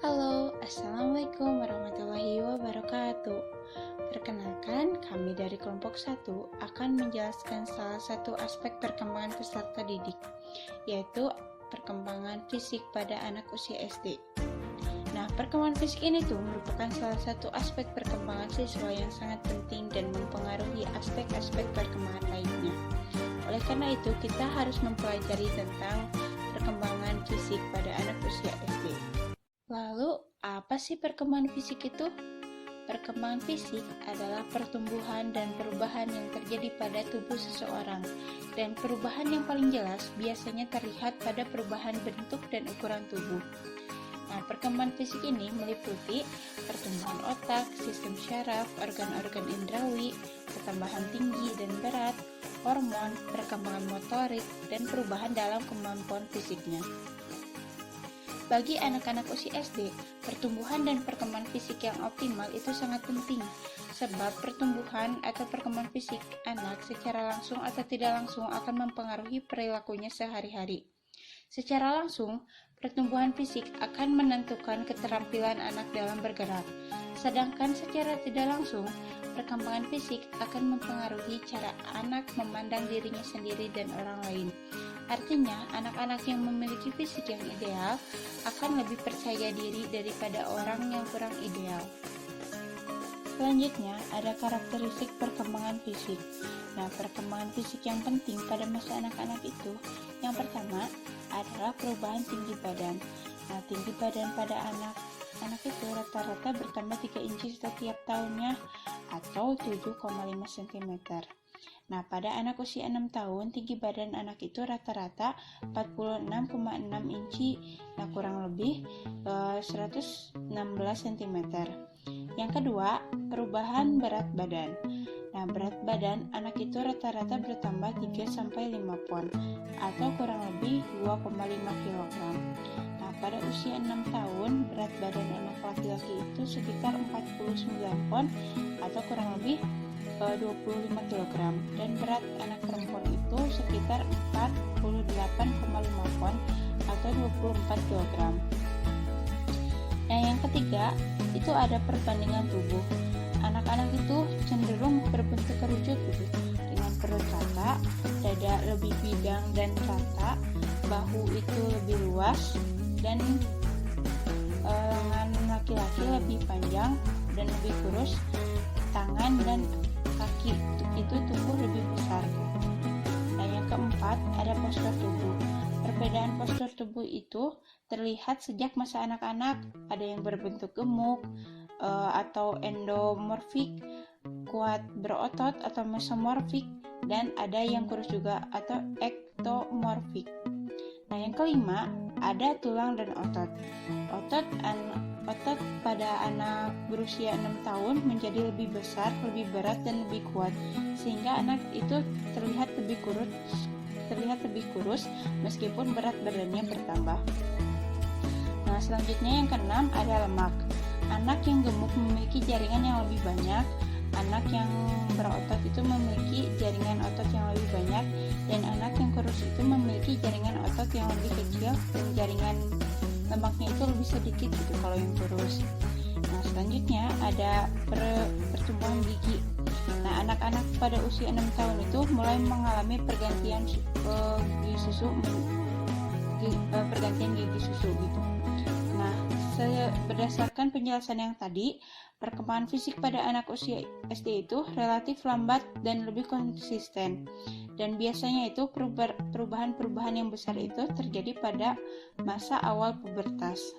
Halo, Assalamualaikum warahmatullahi wabarakatuh. Perkenalkan, kami dari kelompok 1 akan menjelaskan salah satu aspek perkembangan peserta didik, yaitu perkembangan fisik pada anak usia SD. Nah, perkembangan fisik ini merupakan salah satu aspek perkembangan siswa yang sangat penting dan mempengaruhi aspek-aspek perkembangan lainnya. Oleh karena itu, kita harus mempelajari tentang perkembangan fisik pada anak usia SD. Lalu, apa sih perkembangan fisik itu? Perkembangan fisik adalah pertumbuhan dan perubahan yang terjadi pada tubuh seseorang, dan perubahan yang paling jelas biasanya terlihat pada perubahan bentuk dan ukuran tubuh. Nah, perkembangan fisik ini meliputi pertumbuhan otak, sistem syaraf, organ-organ indrawi, ketambahan tinggi dan berat, hormon, perkembangan motorik, dan perubahan dalam kemampuan fisiknya. Bagi anak-anak usia SD, pertumbuhan dan perkembangan fisik yang optimal itu sangat penting, sebab pertumbuhan atau perkembangan fisik anak secara langsung atau tidak langsung akan mempengaruhi perilakunya sehari-hari. Secara langsung, pertumbuhan fisik akan menentukan keterampilan anak dalam bergerak, sedangkan secara tidak langsung, perkembangan fisik akan mempengaruhi cara anak memandang dirinya sendiri dan orang lain. Artinya, anak-anak yang memiliki fisik yang ideal akan lebih percaya diri daripada orang yang kurang ideal. Selanjutnya, ada karakteristik perkembangan fisik. Nah, perkembangan fisik yang penting pada masa anak-anak itu, yang pertama adalah perubahan tinggi badan. Nah, tinggi badan pada anak itu rata-rata bertambah 3 inci setiap tahunnya atau 7,5 cm. Nah, pada anak usia 6 tahun, tinggi badan anak itu rata-rata 46,6 inci, nah kurang lebih 116 cm. Yang kedua, perubahan berat badan. Nah, berat badan anak itu rata-rata bertambah 3-5 pon, atau kurang lebih 2,5 kg. Nah, pada usia 6 tahun, berat badan anak laki-laki itu sekitar 49 pon, atau kurang lebih 25 kg, dan berat anak perempuan itu sekitar 48,5 pon atau 24 kg. Nah, yang ketiga itu ada perbandingan tubuh. Anak-anak itu cenderung berbentuk kerucut dengan perut rata, dada lebih bidang dan rata, bahu itu lebih luas, dan lengan laki-laki lebih panjang dan lebih kurus, tangan dan kaki itu tumbuh lebih besar. Nah, yang keempat ada postur tubuh. Perbedaan postur tubuh itu terlihat sejak masa anak-anak. Ada yang berbentuk gemuk atau endomorfik, kuat berotot atau mesomorfik, dan ada yang kurus juga atau ektomorfik. Nah, yang kelima ada tulang dan otot. Otot pada anak berusia 6 tahun menjadi lebih besar, lebih berat, dan lebih kuat, sehingga anak itu terlihat lebih kurus meskipun berat badannya bertambah. Nah, selanjutnya yang keenam ada lemak. Anak yang gemuk memiliki jaringan yang lebih banyak, anak yang berotot itu memiliki jaringan otot yang lebih banyak, dan anak yang kurus itu memiliki jaringan otot yang lebih kecil dan jaringan lemaknya itu lebih sedikit kalau yang kurus. Nah, selanjutnya ada pertumbuhan gigi. Nah, anak-anak pada usia 6 tahun itu mulai mengalami pergantian gigi susu gitu. Nah, berdasarkan penjelasan yang tadi, perkembangan fisik pada anak usia SD itu relatif lambat dan lebih konsisten. Dan biasanya itu perubahan-perubahan yang besar itu terjadi pada masa awal pubertas.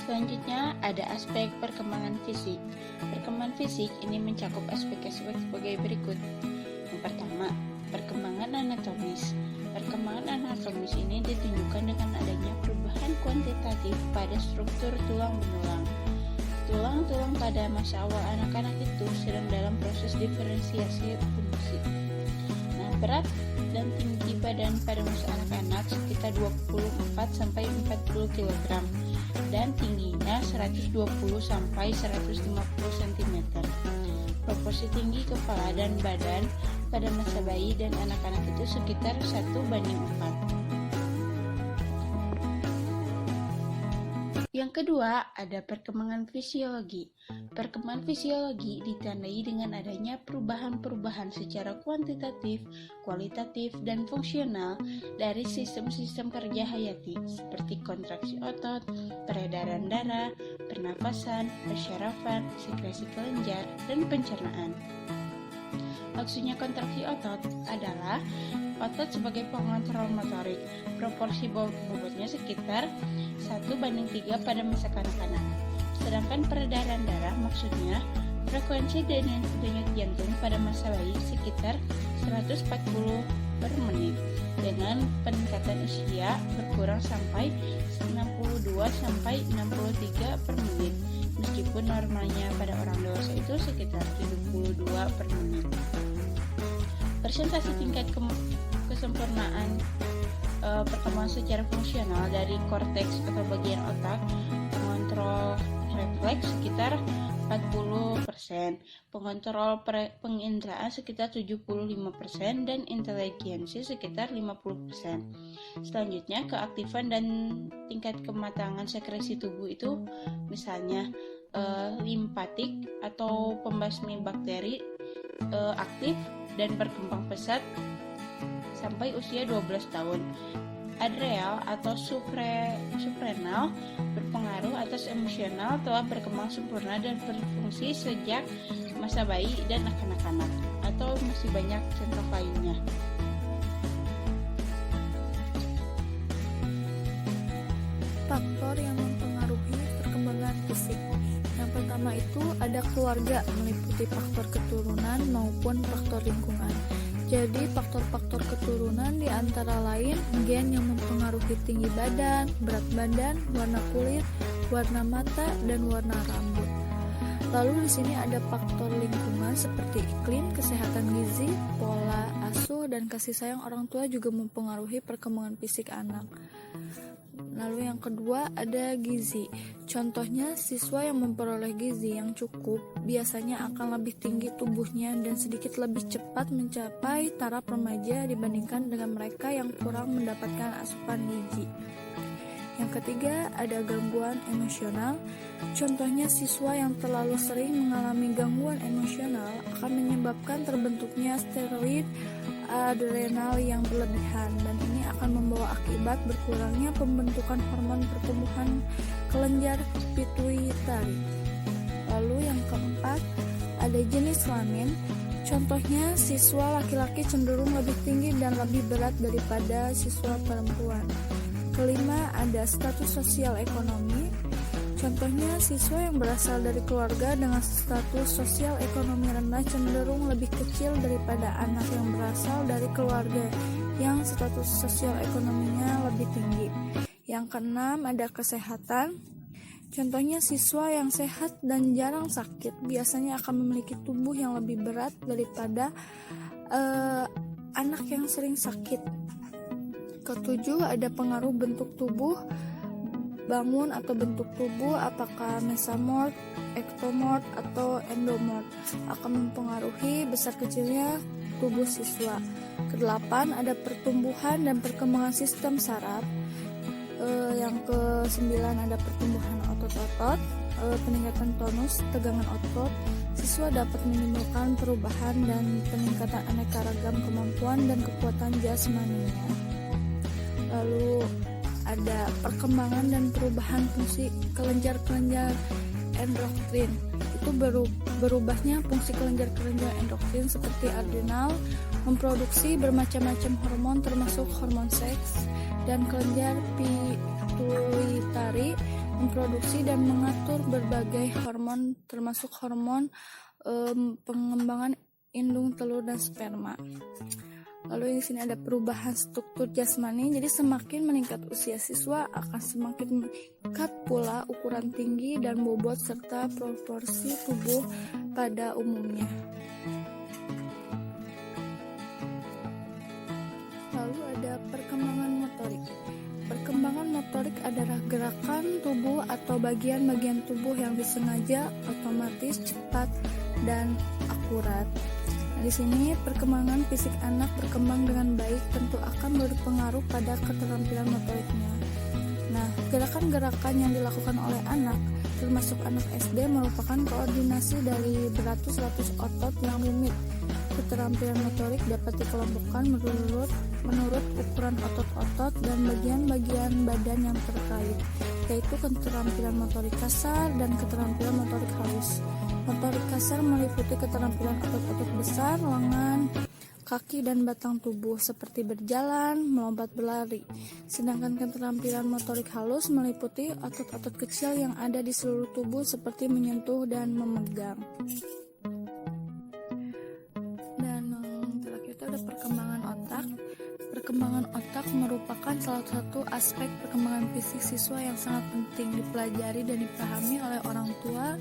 Selanjutnya ada aspek perkembangan fisik. Perkembangan fisik ini mencakup aspek-aspek sebagai berikut. Yang pertama, perkembangan anatomis. Perkembangan anatomis ini ditunjukkan dengan adanya perubahan kuantitatif pada struktur tulang belulang. Tulang-tulang pada masa awal anak-anak itu sedang dalam proses diferensiasi fungsi. Nah, berat dan tinggi badan pada masa anak-anak sekitar 24-40 kg dan tingginya 120-150 cm. Proporsi tinggi kepala dan badan pada masa bayi dan anak-anak itu sekitar 1:4. Yang kedua, ada perkembangan fisiologi. Perkembangan fisiologi ditandai dengan adanya perubahan-perubahan secara kuantitatif, kualitatif, dan fungsional dari sistem-sistem kerja hayati seperti kontraksi otot, peredaran darah, pernafasan, persyarafan, sekresi kelenjar, dan pencernaan. Maksudnya kontraksi otot adalah otot sebagai pengontrol motorik. Proporsi bobotnya sekitar 1:3 pada masa kanak-kanak. Sedangkan peredaran darah maksudnya frekuensi denyut jantung pada masa bayi sekitar 140 per menit dengan peningkatan usia berkurang sampai 62-63 per menit, meskipun normalnya pada orang dewasa itu sekitar 72 per menit. Persentase tingkat kesempurnaan perkembangan secara fungsional dari korteks atau bagian otak pengontrol refleks sekitar 40%, pengontrol penginderaan sekitar 75%, dan inteligensi sekitar 50%. Selanjutnya, keaktifan dan tingkat kematangan sekresi tubuh itu misalnya limpatik atau pembasmi bakteri aktif dan berkembang pesat sampai usia 12 tahun. Adrenal atau suprenal berpengaruh atas emosional telah berkembang sempurna dan berfungsi sejak masa bayi dan kanak-kanak, atau masih banyak contoh lainnya. Faktor yang mempengaruhi perkembangan fisik. Yang pertama itu ada keluarga, meliputi faktor keturunan maupun faktor lingkungan. Jadi faktor-faktor keturunan diantara lain gen yang mempengaruhi tinggi badan, berat badan, warna kulit, warna mata, dan warna rambut. Lalu di sini ada faktor lingkungan seperti iklim, kesehatan gizi, pola asuh, dan kasih sayang orang tua juga mempengaruhi perkembangan fisik anak. Lalu yang kedua ada gizi. Contohnya siswa yang memperoleh gizi yang cukup biasanya akan lebih tinggi tubuhnya dan sedikit lebih cepat mencapai taraf remaja dibandingkan dengan mereka yang kurang mendapatkan asupan gizi. Yang ketiga ada gangguan emosional. Contohnya siswa yang terlalu sering mengalami gangguan emosional akan menyebabkan terbentuknya steroid adrenal yang berlebihan, dan ini akan membawa akibat berkurangnya pembentukan hormon pertumbuhan kelenjar pituitari. Lalu yang keempat ada jenis kelamin. Contohnya siswa laki-laki cenderung lebih tinggi dan lebih berat daripada siswa perempuan. Kelima ada status sosial ekonomi. Contohnya siswa yang berasal dari keluarga dengan status sosial ekonomi rendah cenderung lebih kecil daripada anak yang berasal dari keluarga yang status sosial ekonominya lebih tinggi. Yang keenam ada kesehatan. Contohnya siswa yang sehat dan jarang sakit biasanya akan memiliki tubuh yang lebih berat daripada anak yang sering sakit. Ketujuh ada pengaruh bentuk tubuh, bangun atau bentuk tubuh, apakah mesomorph, ektomorph, atau endomorph akan mempengaruhi besar kecilnya tubuh siswa. Kedelapan ada pertumbuhan dan perkembangan sistem saraf. Yang kesembilan ada pertumbuhan otot-otot, peningkatan tonus, tegangan otot. Siswa dapat menimbulkan perubahan dan peningkatan aneka ragam kemampuan dan kekuatan jasmaninya. Lalu ada perkembangan dan perubahan fungsi kelenjar-kelenjar endokrin. Itu berubahnya fungsi kelenjar-kelenjar endokrin seperti adrenal memproduksi bermacam-macam hormon termasuk hormon seks, dan kelenjar pituitari memproduksi dan mengatur berbagai hormon termasuk hormon pengembangan indung, telur, dan sperma. Lalu di sini ada perubahan struktur jasmani. Jadi semakin meningkat usia siswa akan semakin meningkat pula ukuran tinggi dan bobot serta proporsi tubuh pada umumnya. Lalu ada perkembangan motorik. Perkembangan motorik adalah gerakan tubuh atau bagian-bagian tubuh yang disengaja, otomatis, cepat, dan akurat. Di sini perkembangan fisik anak berkembang dengan baik tentu akan berpengaruh pada keterampilan motoriknya. Nah, gerakan-gerakan yang dilakukan oleh anak, termasuk anak SD, merupakan koordinasi dari beratus-ratus otot yang rumit. Keterampilan motorik dapat dikelompokkan menurut ukuran otot-otot dan bagian-bagian badan yang terkait, yaitu keterampilan motorik kasar dan keterampilan motorik halus. Motorik kasar meliputi keterampilan otot-otot besar, lengan, kaki, dan batang tubuh seperti berjalan, melompat, berlari. Sedangkan keterampilan motorik halus meliputi otot-otot kecil yang ada di seluruh tubuh seperti menyentuh dan memegang. Dan terakhir itu ada perkembangan otak. Perkembangan otak merupakan salah satu aspek perkembangan fisik siswa yang sangat penting dipelajari dan dipahami oleh orang tua,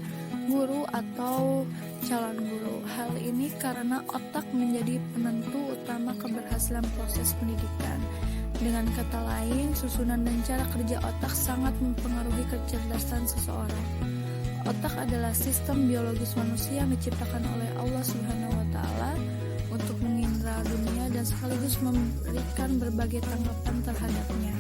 guru, atau calon guru. Hal ini karena otak menjadi penentu utama keberhasilan proses pendidikan. Dengan kata lain, susunan dan cara kerja otak sangat mempengaruhi kecerdasan seseorang. Otak adalah sistem biologis manusia yang diciptakan oleh Allah Subhanahu wa Ta'ala untuk mengindra dunia dan sekaligus memberikan berbagai tanggapan terhadapnya.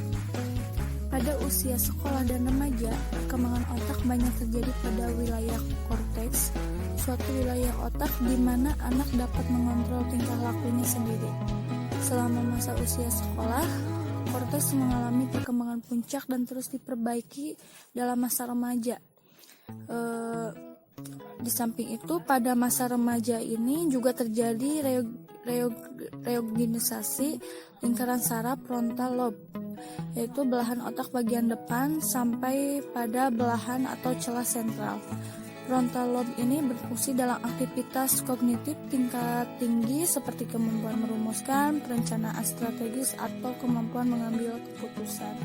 Pada usia sekolah dan remaja, perkembangan otak banyak terjadi pada wilayah korteks, suatu wilayah otak di mana anak dapat mengontrol tingkah lakunya sendiri. Selama masa usia sekolah, korteks mengalami perkembangan puncak dan terus diperbaiki dalam masa remaja. Di samping itu, pada masa remaja ini juga terjadi reorganisasi lingkaran saraf frontal lobe, yaitu belahan otak bagian depan sampai pada belahan atau celah sentral. Frontal lobe ini berfungsi dalam aktivitas kognitif tingkat tinggi seperti kemampuan merumuskan, perencanaan strategis, atau kemampuan mengambil keputusan.